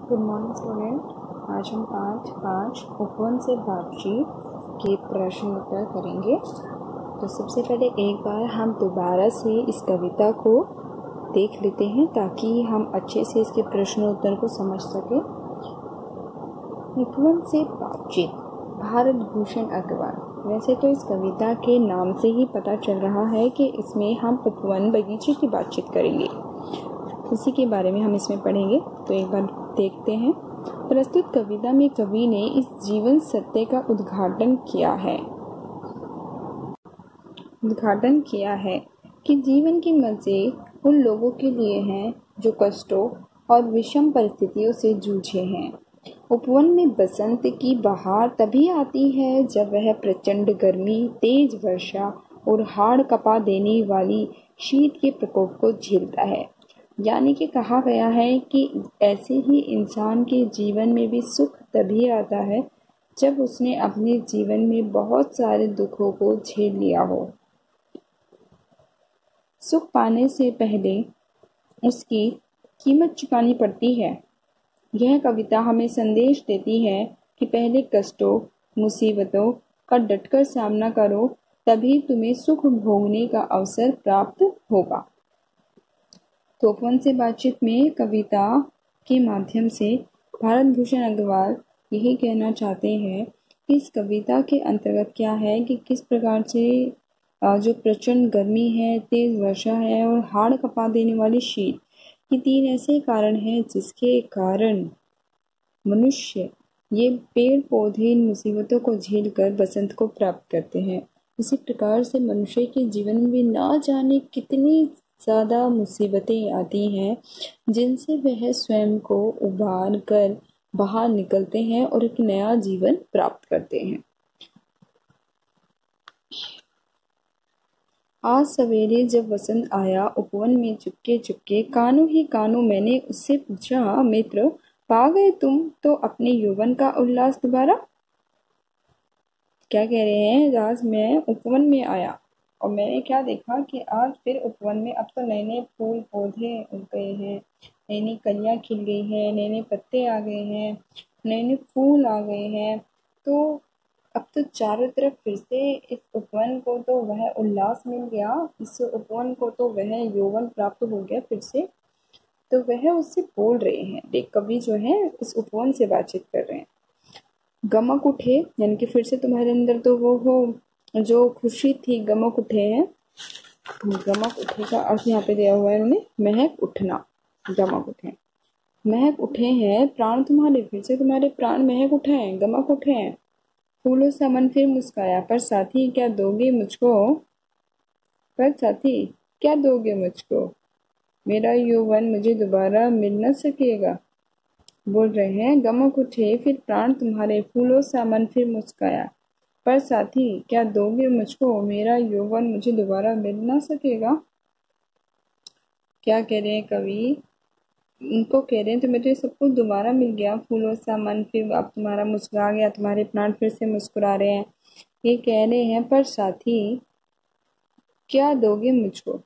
Good morning student. आज हम पाठ 5 उपवन से बातचीत के प्रश्न उत्तर करेंगे। तो सबसे पहले एक बार हम दोबारा से इस कविता को देख लेते हैं ताकि हम अच्छे से इसके प्रश्न उत्तर को समझ सकें। उपवन से बातचीत, भारत भूषण अग्रवाल। वैसे तो इस कविता के नाम से ही पता चल रहा है कि इसमें हम उपवन बगीचे की बातचीत करेंगे, उसी के बारे में हम इसमें पढ़ेंगे। तो एक बार देखते हैं। प्रस्तुत कविता में कवि ने इस जीवन सत्य का उद्घाटन किया है कि जीवन के मजे उन लोगों के लिए हैं जो कष्टों और विषम परिस्थितियों से जूझे हैं। उपवन में बसंत की बहार तभी आती है जब वह प्रचंड गर्मी, तेज वर्षा और हाड़ कपा देने वाली शीत के प्रकोप को झेलता है। यानी कि कहा गया है कि ऐसे ही इंसान के जीवन में भी सुख तभी आता है जब उसने अपने जीवन में बहुत सारे दुखों को झेल लिया हो। सुख पाने से पहले उसकी कीमत चुकानी पड़ती है। यह कविता हमें संदेश देती है कि पहले कष्टों, मुसीबतों का डटकर सामना करो, तभी तुम्हें सुख भोगने का अवसर प्राप्त होगा। तो उपवन से बातचीत में कविता के माध्यम से भारत भूषण अग्रवाल यही कहना चाहते हैं कि इस कविता के अंतर्गत क्या है कि किस प्रकार से जो प्रचंड गर्मी है, तेज वर्षा है और हाड़ कपा देने वाली शीत, ये 3 ऐसे कारण हैं जिसके कारण मनुष्य, ये पेड़ पौधे इन मुसीबतों को झेलकर बसंत को प्राप्त करते हैं। इसी प्रकार से मनुष्य के जीवन में ना जाने कितनी ज़्यादा मुसीबतें आती हैं जिनसे वह स्वयं को उबार कर बाहर निकलते हैं और एक नया जीवन प्राप्त करते हैं। आज सवेरे जब वसंत आया, उपवन में चुपके चुपके कानों ही कानों मैंने उससे पूछा, मित्र पा गए तुम तो अपने यौवन का उल्लास दोबारा? क्या कह रहे हैं, आज मैं उपवन में आया और मैंने क्या देखा कि आज फिर उपवन में अब तो नए नए फूल पौधे उग गए हैं, नई नई कलियां खिल गई हैं, नए नए पत्ते आ गए हैं, नए नए फूल आ गए हैं। तो अब तो चारों तरफ फिर से इस उपवन को तो वह उल्लास मिल गया, इस उपवन को तो वह यौवन प्राप्त हो गया फिर से। तो वह उससे बोल रहे हैं, देख कवि जो है इस उपवन से बातचीत कर रहे हैं। गमक उठे, यानी कि फिर से तुम्हारे अंदर तो वो हो जो खुशी थी, गमक उठे हैं। गमक उठे का अर्थ यहाँ पे दिया हुआ है इन्होंने, महक उठना। गमक उठे, महक उठे हैं प्राण तुम्हारे, फिर से तुम्हारे प्राण महक उठे हैं, गमक उठे हैं। फूलों सा मन फिर मुस्काया, पर साथी क्या दोगे मुझको, मेरा यौवन मुझे दोबारा मिल न सकेगा। बोल रहे हैं, गमक उठे फिर प्राण तुम्हारे, फूलों सा मन फिर मुस्काया, पर साथी क्या दोगे मुझको, मेरा यौवन मुझे दोबारा मिल ना सकेगा। क्या कह रहे हैं कवि, उनको कह रहे हैं तो मुझे सब कुछ दोबारा मिल गया, फूलों सा मन फिर अब तुम्हारा मुस्कुरा गया, तुम्हारे प्राण फिर से मुस्कुरा रहे हैं। ये कह रहे हैं, पर साथी क्या दोगे मुझको,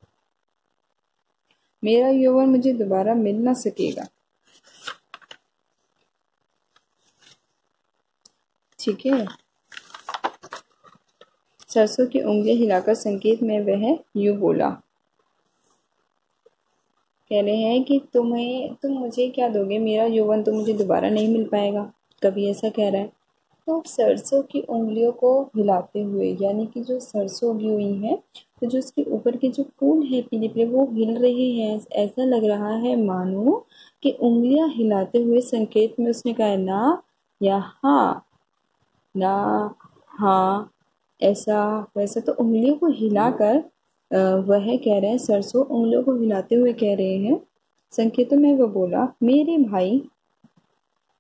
मेरा यौवन मुझे दोबारा मिल ना सकेगा। ठीक है। सरसों की उंगलियां हिलाकर संकेत में वह यूं बोला। कह रहे हैं कि तुम मुझे क्या दोगे, मेरा यौवन तो मुझे दोबारा नहीं मिल पाएगा, कभी ऐसा कह रहा है। तो सरसों की उंगलियों को हिलाते हुए, यानी कि जो सरसों उगी हुई है, तो जो उसके ऊपर के जो फूल है पीले पीले वो हिल रहे हैं। ऐसा लग रहा है मानो कि उंगलियां हिलाते हुए संकेत में उसने कहा ना या हाँ, ना हाँ, ऐसा वैसा। तो उंगलियों को हिलाकर वह कह रहे हैं, सरसों उंगलियों को हिलाते हुए कह रहे हैं, संकेतों में वह बोला, मेरे भाई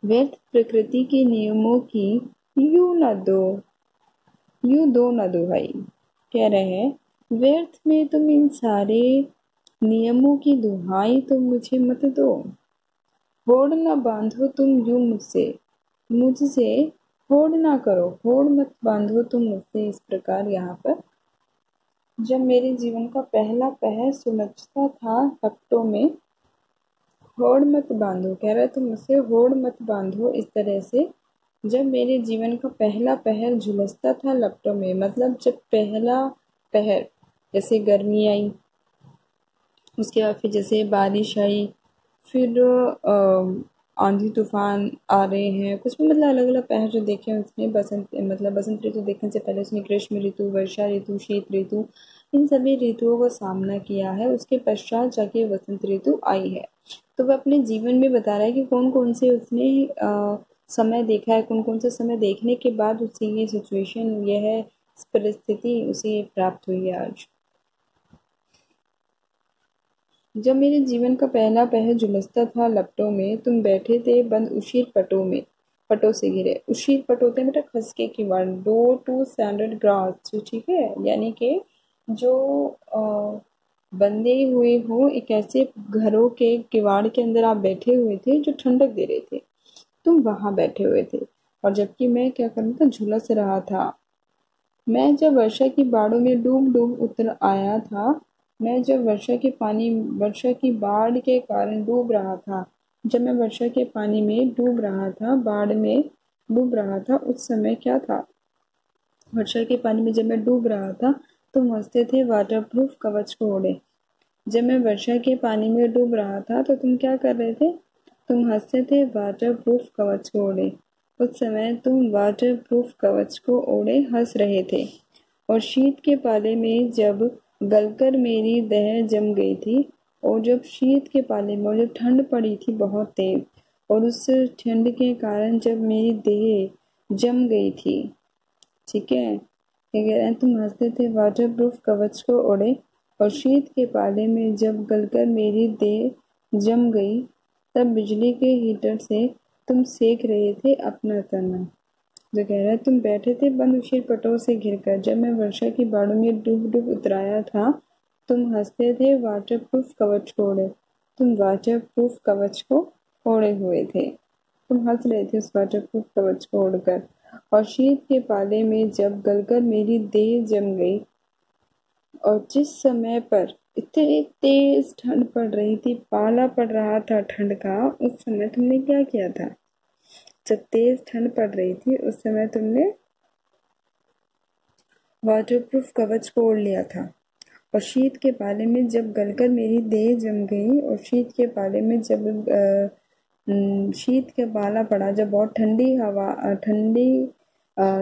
व्यर्थ प्रकृति के नियमों की यूं दो न दो भाई। कह रहे हैं, व्यर्थ में तुम इन सारे नियमों की दुहाई तो मुझे मत दो, होड़ न बांधो तुम यूं मुझसे होड़ ना करो, होड़ मत बांधो तुम मुझसे इस प्रकार। यहाँ पर जब मेरे जीवन का पहला पहर सुलझता था हफ्तों में, होड़ मत बांधो, कह रहा है तुम मुझसे होड़ मत बांधो इस तरह से। जब मेरे जीवन का पहला पहर झुलसता था लपटों में, मतलब जब पहला पहर, जैसे गर्मी आई, उसके बाद फिर जैसे बारिश आई, फिर आंधी तूफान आ रहे हैं, कुछ भी मतलब अलग अलग पहर जो देखे उसने। बसंत, मतलब बसंत ऋतु देखने से पहले उसने ग्रीष्म ऋतु, वर्षा ऋतु, शीत ऋतु, इन सभी ऋतुओं का सामना किया है। उसके पश्चात जाके वसंत ऋतु आई है। तो वह अपने जीवन में बता रहा है कि कौन कौन से उसने समय देखा है, कौन कौन से समय देखने के बाद उसे ये सिचुएशन, यह परिस्थिति उसे प्राप्त हुई है आज। जब मेरे जीवन का पहला पहर झुलसता था लपटों में, तुम बैठे थे बंद उशीर पटों में, पटों से घिरे। उशीर पट होते हैं बेटा खसके किवाड़, डोर टू स्टैंडर्ड ग्रास, ठीक है, यानी कि जो बंधे हुए हो एक ऐसे घरों के किवाड़ के अंदर आप बैठे हुए थे जो ठंडक दे रहे थे। तुम वहां बैठे हुए थे, और जबकि मैं क्या कर रहा था, झुलस रहा था। मैं जब वर्षा की बाढ़ों में डूब डूब उतर आया था, मैं जब वर्षा की बाढ़ के कारण डूब रहा था, जब मैं वर्षा के पानी में डूब रहा था, बाढ़ में डूब रहा था, उस समय क्या था, वर्षा के पानी में जब मैं डूब रहा था, तुम हंसते थे वाटरप्रूफ कवच को ओढ़े। जब मैं वर्षा के पानी में डूब रहा था तो तुम क्या कर रहे थे, तुम हंसते थे वाटरप्रूफ कवच को ओढ़े। उस समय तुम वाटरप्रूफ कवच को ओढ़े हंस रहे थे। और शीत के पाले में जब गलकर मेरी देह जम गई थी, और जब शीत के पाले में, और जब ठंड पड़ी थी बहुत तेज, और उस ठंड के कारण जब मेरी देह जम गई थी, ठीक है, ये कह रहे हैं तुम हंसते थे वाटरप्रूफ कवच को ओढ़े, और शीत के पाले में जब गलकर मेरी देह जम गई, तब बिजली के हीटर से तुम सेक रहे थे अपना तना। जो कह रहा है तुम बैठे थे बंद उशीर पटों से घिरकर, जब मैं वर्षा की बाढ़ों में डूब डूब उतराया था, तुम हंसते थे वाटरप्रूफ कवच को ओढ़े। तुम वाटरप्रूफ कवच को ओढ़े हुए थे, तुम हंस रहे थे उस वाटरप्रूफ कवच को ओढ़कर। और शीत के पाले में जब गलकर मेरी देह जम गई, और जिस समय पर इतनी तेज ठंड पड़ रही थी, पाला पड़ रहा था ठंड का, उस समय तुमने क्या किया था, जब तेज ठंड पड़ रही थी उस समय तुमने वाटरप्रूफ कवच को ओढ़ लिया था। और शीत के पाले में जब गलकर मेरी देह जम गई, और शीत के पाले में जब शीत के पाला पड़ा, जब बहुत ठंडी हवा, ठंडी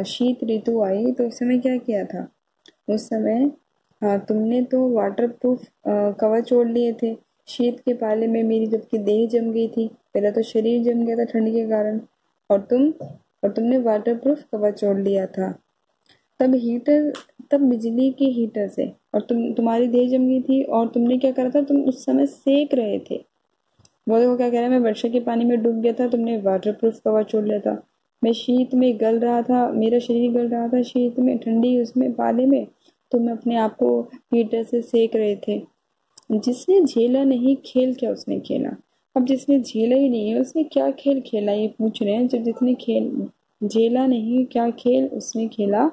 शीत ऋतु आई, तो उस समय क्या किया था, उस समय हाँ तुमने तो वाटरप्रूफ कवच ओढ़ लिए थे। शीत के पाले में मेरी जबकि देह जम गई थी, पहले तो शरीर जम गया था ठंड के कारण, और तुमने वाटरप्रूफ कवच ओढ़ लिया था। तब हीटर, तब बिजली के हीटर से, और तुम्हारी देह जम गई थी, और तुमने क्या करा था, तुम उस समय सेक रहे थे। वो देखो क्या कह रहा है, मैं वर्षा के पानी में डूब गया था, तुमने वाटरप्रूफ कवच ओढ़ लिया था। मैं शीत में गल रहा था, मेरा शरीर गल रहा था शीत में, ठंडी उसमें पाले में, तो मैं अपने आप को हीटर से सेक रहे थे। जिसने झेला नहीं खेल क्या उसने खेला। अब जिसने झेला ही नहीं है उसने क्या खेल खेला, ये पूछ रहे हैं। जब जिसने खेल झेला नहीं, क्या खेल उसने खेला।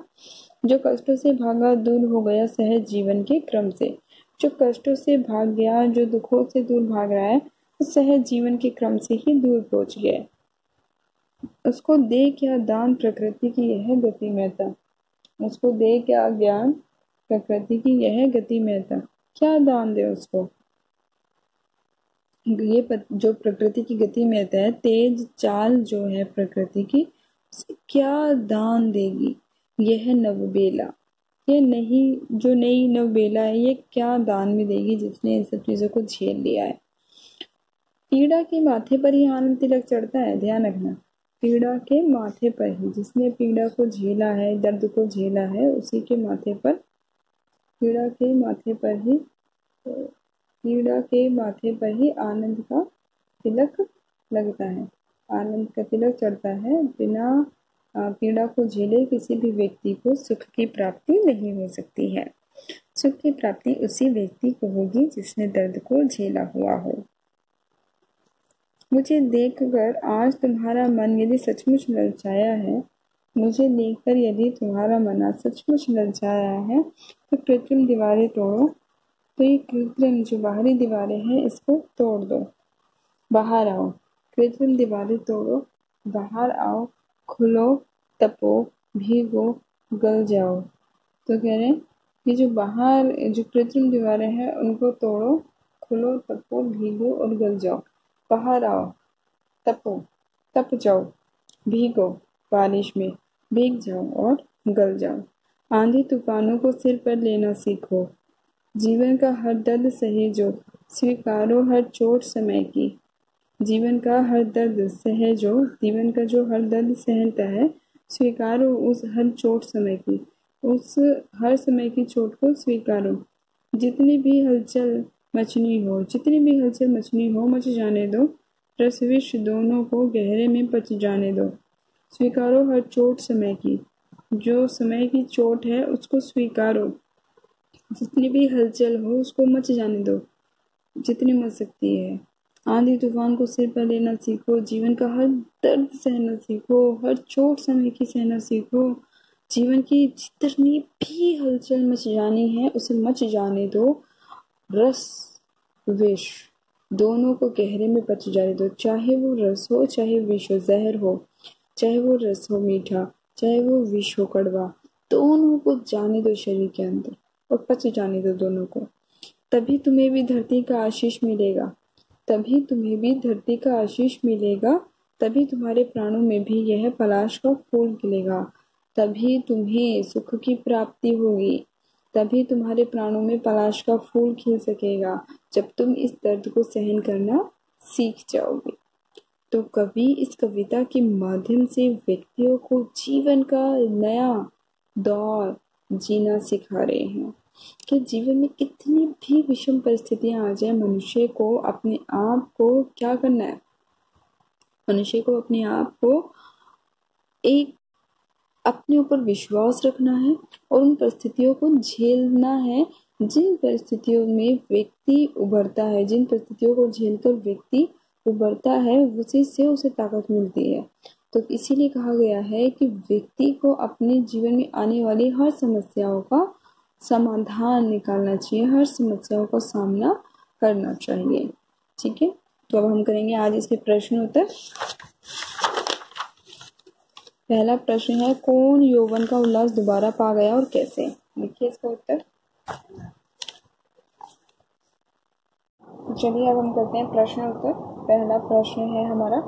जो कष्टों से भागा दूर हो गया सहज जीवन के क्रम से। जो कष्टों से भाग गया, जो दुखों से दूर भाग रहा है, वो सहज जीवन के क्रम से ही दूर पहुंच गया। उसको दे क्या दान प्रकृति की यह गतिमयता। उसको दे क्या ज्ञान प्रकृति की यह गतिमयता। क्या दान दे उसको, जो प्रकृति की गति में है, तेज चाल जो है प्रकृति की, उसे क्या दान देगी यह नवबेला। ये नहीं, जो नई नवबेला है, ये क्या दान में देगी जिसने इन सब चीजों को झेल लिया है। पीड़ा के माथे पर ही आनंद तिलक चढ़ता है, ध्यान रखना। पीड़ा के माथे पर ही, जिसने पीड़ा को झेला है, दर्द को झेला है, उसी के माथे पर, पीड़ा के माथे पर ही, पीड़ा के माथे पर ही आनंद का तिलक लगता है, आनंद का तिलक चढ़ता है। बिना पीड़ा को झेले किसी भी व्यक्ति को सुख की प्राप्ति नहीं हो सकती है। सुख की प्राप्ति उसी व्यक्ति को होगी जिसने दर्द को झेला हुआ हो। मुझे देखकर आज तुम्हारा मन यदि सचमुच ललचाया है, मुझे देखकर यदि तुम्हारा मन आज सचमुच ललचाया है, तो कृत्रिम दीवारें तोड़ो। तो ये कृत्रिम जो बाहरी दीवारें हैं इसको तोड़ दो। बाहर आओ, कृत्रिम दीवारें तोड़ो, बाहर आओ, खुलो, तपो, भीगो, गल जाओ। तो कह रहे हैं कि जो कृत्रिम दीवारें हैं उनको तोड़ो, खुलो, तपो, भीगो और गल जाओ। बाहर आओ, तपो, तप जाओ, भीगो बारिश में, भीग जाओ और गल जाओ। आंधी तूफानों को सिर पर लेना सीखो, जीवन का हर दर्द सहेजो, स्वीकारो हर चोट समय की। जीवन का हर दर्द सहेजो, जीवन का जो हर दर्द सहता है, स्वीकारो उस हर चोट समय की, उस हर समय की चोट को स्वीकारो। जितनी भी हलचल मचनी हो मच जाने दो, रस विष दोनों को गहरे में पच जाने दो। स्वीकारो हर चोट समय की, जो समय की चोट है उसको स्वीकारो। जितनी भी हलचल हो उसको मच जाने दो, जितनी मच सकती है। आंधी तूफान को सिर पर लेना सीखो, जीवन का हर दर्द सहना सीखो, हर चोट समय की सहना सीखो। जीवन की जितनी भी हलचल मच जानी है उसे मच जाने दो। रस विष दोनों को गहरे में पच जाने दो, चाहे वो रस हो, चाहे विष हो, जहर हो, चाहे वो रस हो मीठा, चाहे वो विष हो कड़वा, दोनों को जाने दो शरीर के अंदर और पच जाने दो दोनों को। तभी तुम्हें भी धरती का आशीष मिलेगा, तभी तुम्हें भी धरती का आशीष मिलेगा, तभी तुम्हारे प्राणों में भी यह पलाश का फूल खिलेगा, तभी तुम्हें सुख की प्राप्ति होगी, तभी तुम्हारे प्राणों में पलाश का फूल खिल सकेगा, जब तुम इस दर्द को सहन करना सीख जाओगे। तो कवि इस कविता के माध्यम से व्यक्तियों को जीवन का नया दौर जीना सिखा रहे हैं कि जीवन में कितनी भी विषम परिस्थितियां आ जाए, मनुष्य को अपने आप को क्या करना है, मनुष्य को अपने आप को एक अपने ऊपर विश्वास रखना है और उन परिस्थितियों को झेलना है जिन परिस्थितियों में व्यक्ति उभरता है, जिन परिस्थितियों को झेलकर व्यक्ति उभरता है उसी से उसे ताकत मिलती है। तो इसीलिए कहा गया है कि व्यक्ति को अपने जीवन में आने वाली हर समस्याओं का समाधान निकालना चाहिए, हर समस्याओं का सामना करना चाहिए। ठीक है, तो अब हम करेंगे आज इसके प्रश्न उत्तर। पहला प्रश्न है, कौन यौवन का उल्लास दोबारा पा गया और कैसे? लिखिए इसका उत्तर। तो चलिए अब हम करते हैं प्रश्न उत्तर। पहला प्रश्न है हमारा,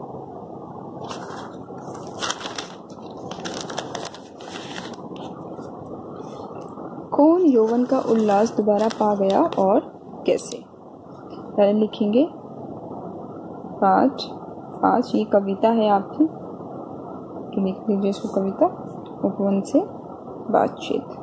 कौन यौवन का उल्लास दोबारा पा गया और कैसे? पहले लिखेंगे 5 ये कविता है आपकी, तो लिख लीजिए इसको कविता। उपवन से बातचीत।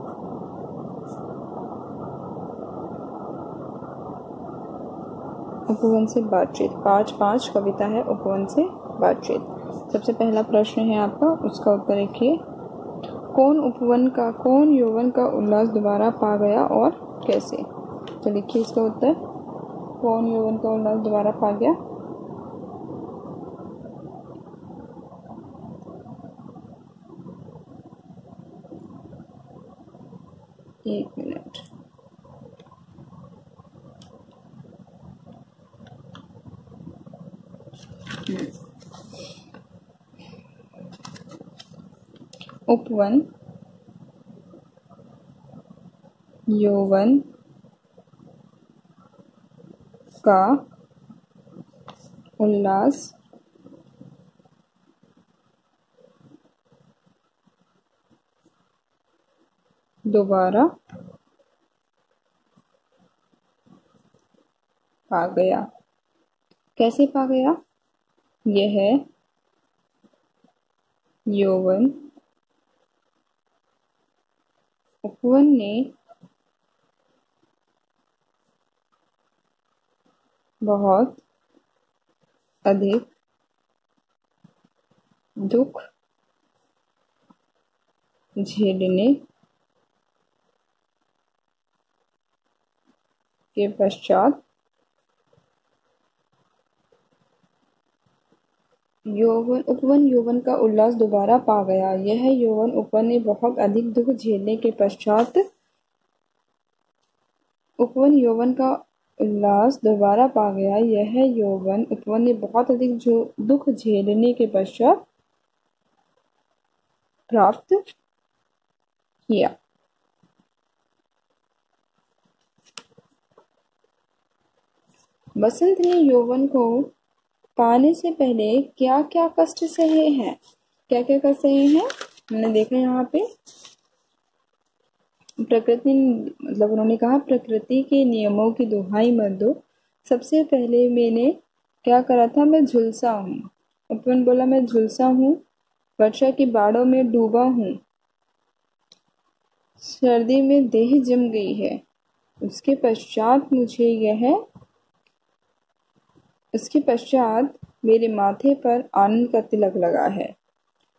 उपवन से बातचीत 5 कविता है उपवन से बातचीत। सबसे पहला प्रश्न है आपका, उसका उत्तर लिखिए। कौन यौवन का उल्लास दोबारा पा गया और कैसे? तो लिखिए इसका उत्तर। कौन यौवन का उल्लास दोबारा पा गया? एक मिनट। उपवन यौवन का उल्लास दोबारा पा गया। कैसे पा गया? यह यौवन उपवन ने बहुत अधिक दुख झेलने के पश्चात उपवन यौवन का उल्लास दोबारा पा गया। यह यौवन उपवन ने बहुत अधिक दुख झेलने के पश्चात उपवन यौवन का उल्लास दोबारा पा गया। यह यौवन उपवन ने बहुत अधिक जो दुख झेलने के पश्चात प्राप्त किया। बसंत ने यौवन को पाने से पहले क्या क्या कष्ट सहे हैं? क्या क्या कष्ट सहे हैं हमने देखा यहाँ पे। प्रकृति मतलब उन्होंने कहा प्रकृति के नियमों की दुहाई मत दो। सबसे पहले मैंने क्या करा था, मैं झुलसा हूँ। उपवन बोला मैं झुलसा हूँ, वर्षा की बाढ़ों में डूबा हूँ, सर्दी में देह जम गई है। उसके पश्चात मेरे माथे पर आनंद का तिलक लगा है।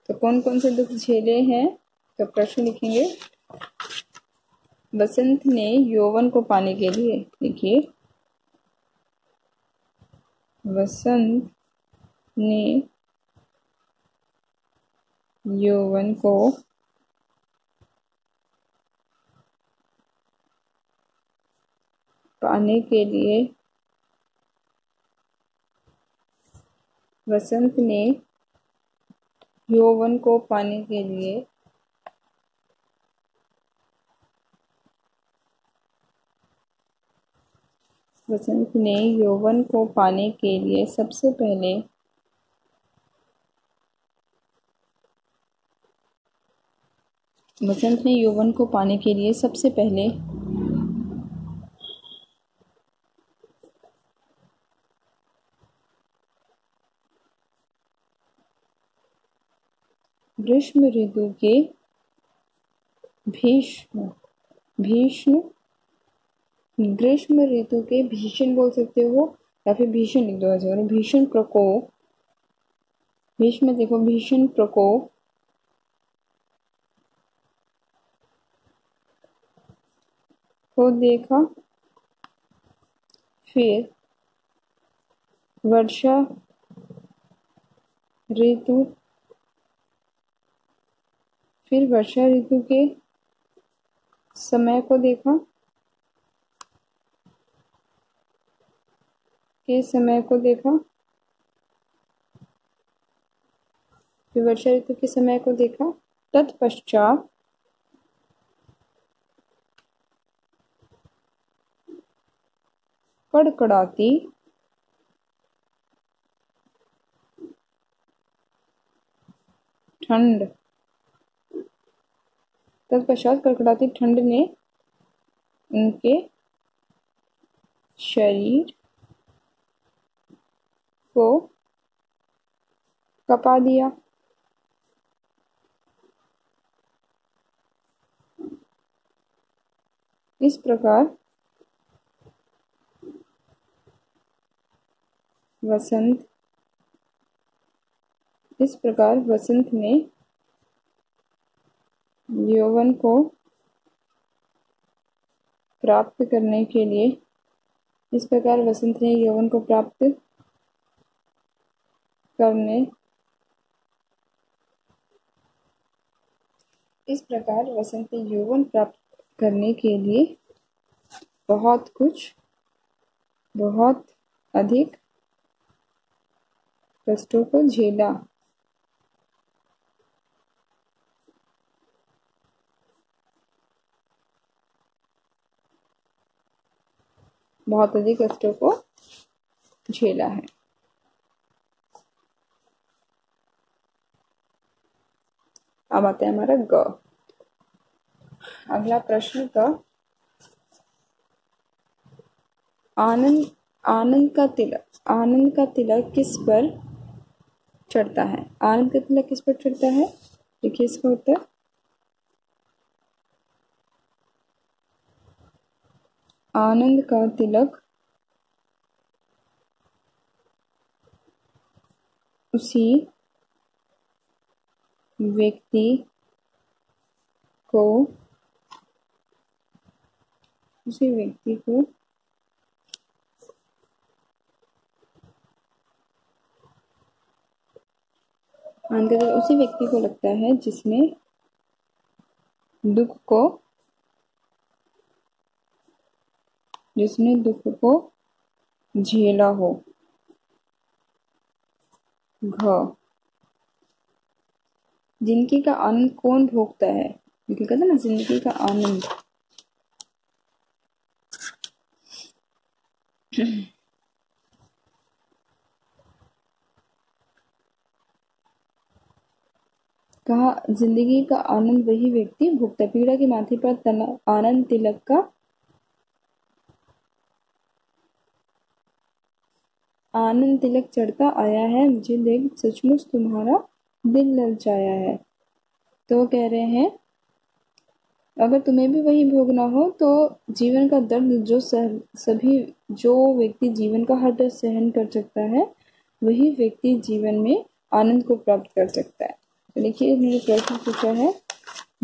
तो कौन कौन से दुख झेले हैं? तो प्रश्न लिखेंगे। बसंत ने यौवन को पाने के लिए, देखिए वसंत ने यौवन को पाने के लिए, वसंत ने यौवन को पाने के लिए वसंत ने यौवन को पाने के लिए सबसे पहले वसंत ने यौवन को पाने के लिए सबसे पहले ग्रीष्म ऋतु के भीष्म ग्रीष्म ऋतु के भीषण बोल सकते हो या फिर भीषण लिख दो। भीषण प्रकोप, भीष्म देखो भीषण प्रकोप को देखा। फिर वर्षा ऋतु के समय को देखा, फिर वर्षा ऋतु के समय को देखा। तत्पश्चात कड़कड़ाती ठंड ने उनके शरीर को कपा दिया। इस प्रकार वसंत ने यौवन को प्राप्त करने के लिए इस प्रकार वसंत ने यौवन को प्राप्त करने के लिए बहुत अधिक कष्टों को झेला। बहुत अधिक कष्टों को झेला है। अब आता है हमारा ग। अगला प्रश्न ग। आनंद का तिलक किस पर चढ़ता है? आनंद का तिलक किस पर चढ़ता है? देखिए इसका उत्तर। आनंद का तिलक उसी व्यक्ति को लगता है जिसने दुख को झेला हो। घ, जिंदगी का आनंद कौन भोगता है? कहते हैं ना जिंदगी का आनंद। कहा जिंदगी का आनंद वही व्यक्ति भोगता है। पीड़ा के माथे पर आनंद तिलक का आनंद तिलक चढ़ता आया है, मुझे देख सचमुच तुम्हारा दिल ललचाया है। तो कह रहे हैं अगर तुम्हें भी वही भोगना हो तो जीवन का दर्द जो व्यक्ति जीवन का हर दर्द सहन कर सकता है वही व्यक्ति जीवन में आनंद को प्राप्त कर सकता है। तो देखिए मैंने प्रश्न पूछा है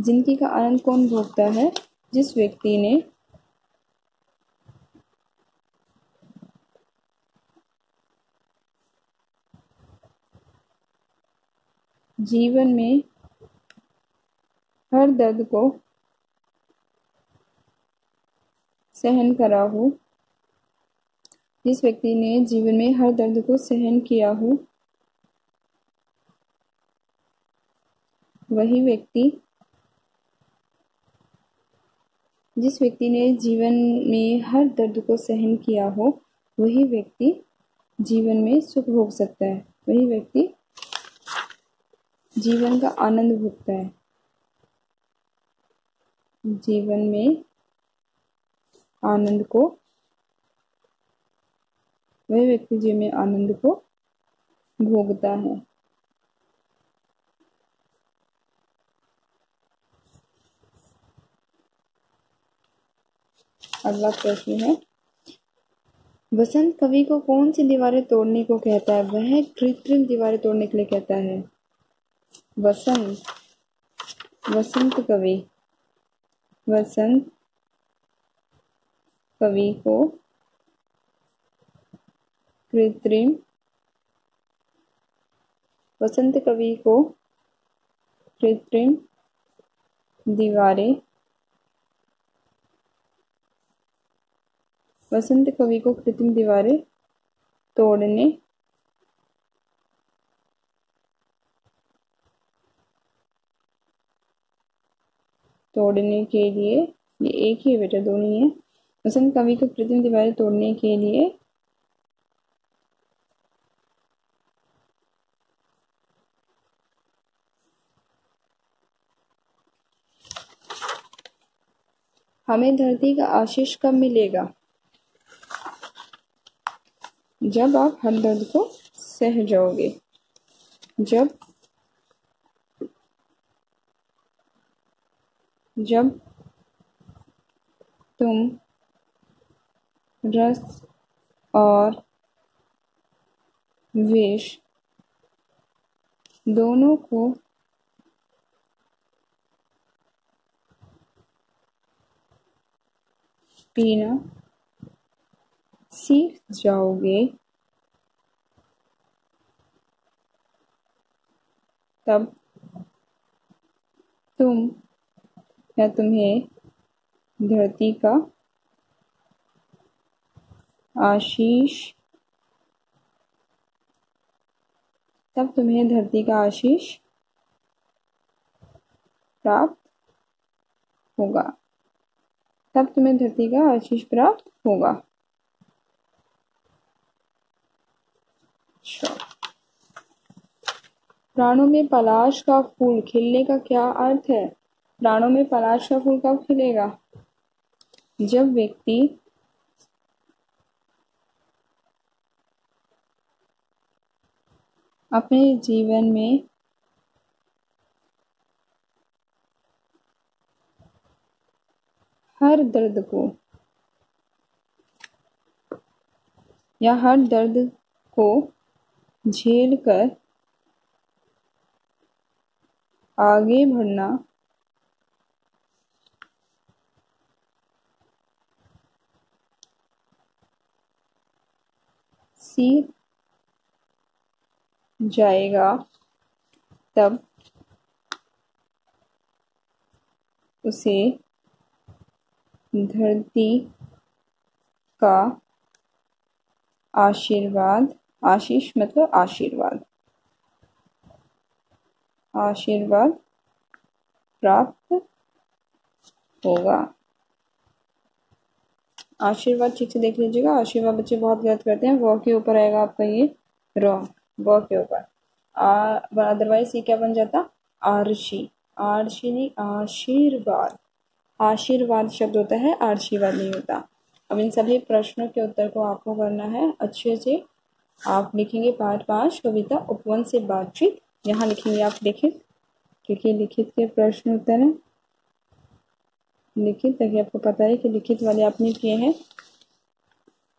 जिंदगी का आनंद कौन भोगता है? जिस व्यक्ति ने जीवन में हर दर्द को सहन करा हो, जिस व्यक्ति ने जीवन में हर दर्द को सहन किया हो वही व्यक्ति जिस व्यक्ति ने जीवन में हर दर्द को सहन किया हो वही व्यक्ति जीवन में सुख भोग सकता है, वही व्यक्ति जीवन का आनंद भोगता है। जीवन में आनंद को वही व्यक्ति जीवन में आनंद को भोगता है। अगला प्रश्न है वसंत कवि को कौन सी दीवारें तोड़ने को कहता है? वह कृत्रिम दीवारें तोड़ने के लिए कहता है। वसंत कवि को कृत्रिम वसंत कवि को कृत्रिम दीवारें वसंत कवि को कृत्रिम दीवारें तोड़ने के लिए, ये एक ही है बेटा, दो नहीं है। वसंत कवि को कृत्रिम दीवारें तोड़ने के लिए हमें धरती का आशीष कब मिलेगा? जब आप हर दर्द को सह जाओगे, जब तुम रस और विष दोनों को पीना सीख जाओगे, तब तुम्हें धरती का आशीष प्राप्त होगा। प्राणों में पलाश का फूल खिलने का क्या अर्थ है? प्राणों में पलाश का फूल कब खिलेगा? जब व्यक्ति अपने जीवन में हर दर्द को झेल कर आगे बढ़ना सीख जाएगा, तब उसे धरती का आशीर्वाद, आशीष मतलब आशीर्वाद, आशीर्वाद प्राप्त होगा। आशीर्वाद ठीक से देख लीजिएगा, आशीर्वाद बच्चे बहुत गलत करते हैं, व के ऊपर आएगा आपका ये र, व के ऊपर। अदरवाइज ये क्या बन जाता, आरशी, आरशी नहीं आशीर्वाद, आशीर्वाद शब्द होता है, आशीर्वाद नहीं होता। अब इन सभी प्रश्नों के उत्तर को आपको करना है अच्छे से। आप लिखेंगे पाठ 5 कविता उपवन से बातचीत, यहाँ लिखेंगे आप लिखित, क्योंकि लिखित के प्रश्न उत्तर है, लिखित, ताकि आपको पता है कि लिखित वाले आपने किए हैं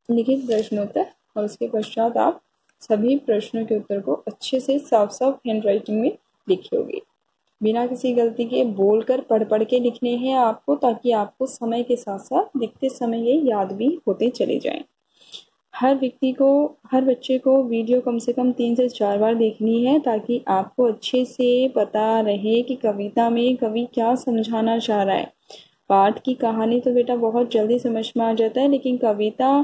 लिखित प्रश्नोत्तर। और उसके पश्चात आप सभी प्रश्नों के उत्तर को अच्छे से साफ साफ हैंड राइटिंग में लिखोगे, बिना किसी गलती के, बोलकर पढ़ पढ़ के लिखने हैं आपको, ताकि आपको समय के साथ साथ लिखते समय ये याद भी होते चले जाएं। हर व्यक्ति को, हर बच्चे को वीडियो कम से कम 3 से 4 बार देखनी है, ताकि आपको अच्छे से पता रहे कि कविता में कवि क्या समझाना चाह रहा है। पाठ की कहानी तो बेटा बहुत जल्दी समझ में आ जाता है, लेकिन कविता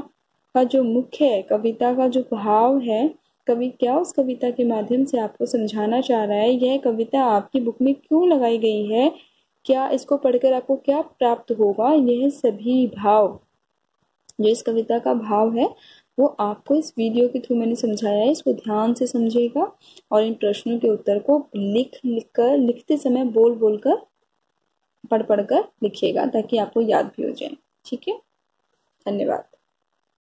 का जो मुख्य है, कविता का जो भाव है, कवि क्या उस कविता के माध्यम से आपको समझाना चाह रहा है, यह कविता आपकी बुक में क्यों लगाई गई है, क्या इसको पढ़कर आपको क्या प्राप्त होगा, यह सभी भाव, जो इस कविता का भाव है, वो आपको इस वीडियो के थ्रू मैंने समझाया है। इसको ध्यान से समझिएगा और इन प्रश्नों के उत्तर को लिखते समय बोल बोल कर, पढ़ पढ़ कर लिखिएगा, ताकि आपको याद भी हो जाए। ठीक है, धन्यवाद।